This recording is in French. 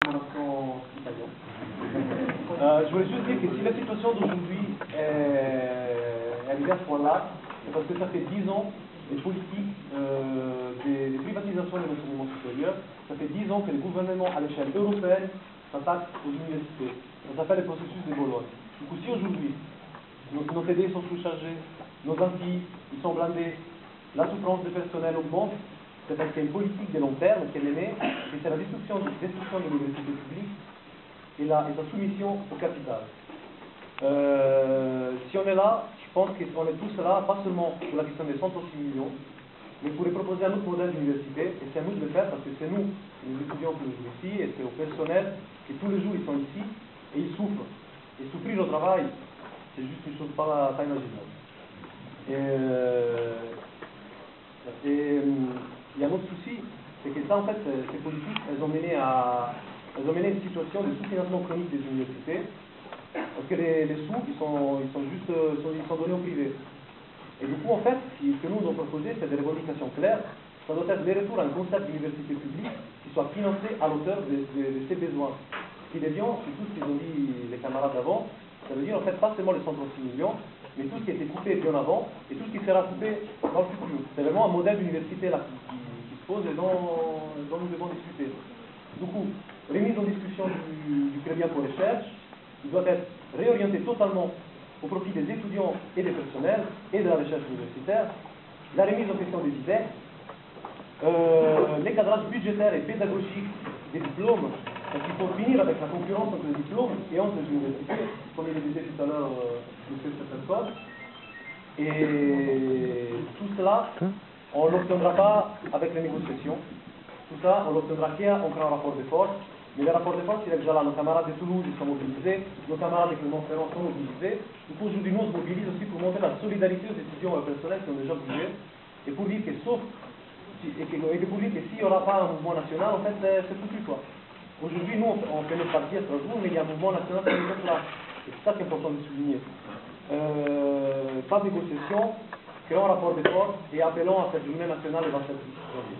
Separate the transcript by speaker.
Speaker 1: mon accent italien. Je voulais juste dire que si la situation d'aujourd'hui est arrivée à ce point-là, c'est parce que ça fait 10 ans des politiques des privatisations de l'enseignement supérieur, ça fait 10 ans que le gouvernement à l'échelle européenne s'attaque aux universités. Ça s'appelle le processus de Bologne. Du coup, si aujourd'hui, nos TD sont sous-chargés, nos amplis, ils sont blindés, la souffrance du personnel augmente, c'est parce qu'il y a une politique de long terme qui est menée, et c'est la destruction de l'université publique et sa soumission au capital. Si on est là, je pense qu'on est tous là, pas seulement pour la question des 106 millions, mais pour les proposer un autre modèle d'université, et c'est à nous de le faire parce que c'est nous, les étudiants tous les jours ici, et c'est au personnel qui tous les jours ils sont ici, et ils souffrent. Et souffrir au travail, c'est juste une chose pas imaginable. Et il y a un autre souci, c'est que ça, en fait, ces politiques, elles ont mené à une situation de sous-financement chronique des universités, parce que les sous, ils sont donnés au privé. Et du coup, en fait, ce que nous avons proposé, c'est des revendications claires. Ça doit être le retour à un concept d'université publique qui soit financé à l'auteur de ses besoins. Ce qui devient, c'est tout ce qu'ils ont dit les camarades d'avant, ça veut dire en fait pas seulement les 136 millions, mais tout ce qui a été coupé bien avant et tout ce qui sera coupé dans le futur. C'est vraiment un modèle d'université là qui se pose et dont nous devons discuter. Du coup, remise en discussion du crédit pour recherche, il doit être réorienté totalement au profit des étudiants et des personnels et de la recherche universitaire, la remise en question des idées, les cadrages budgétaires et pédagogiques des diplômes, parce qu'il faut finir avec la concurrence entre les diplômes et entre les universités, comme il le disait tout à l'heure M. Stephenson. Et tout cela, on ne l'obtiendra pas avec les négociations. Tout ça, on l'obtiendra qu'en créant un rapport de force. Mais le rapport de force, il est déjà là. Nos camarades de Toulouse, ils sont mobilisés. Nos camarades de Clermont-Ferrand sont mobilisés. Du coup, aujourd'hui, nous, on se mobilise aussi pour montrer la solidarité aux étudiants et aux personnels qui ont déjà bougé. Et pour dire que pour dire que s'il n'y aura pas un mouvement national, en fait, c'est foutu, quoi. Aujourd'hui, nous, on fait notre parti à Strasbourg, mais il y a un mouvement national qui est là. Et c'est ça qui est important de souligner. Pas de négociation, créons un rapport de force et appelons à cette journée nationale le 27 janvier.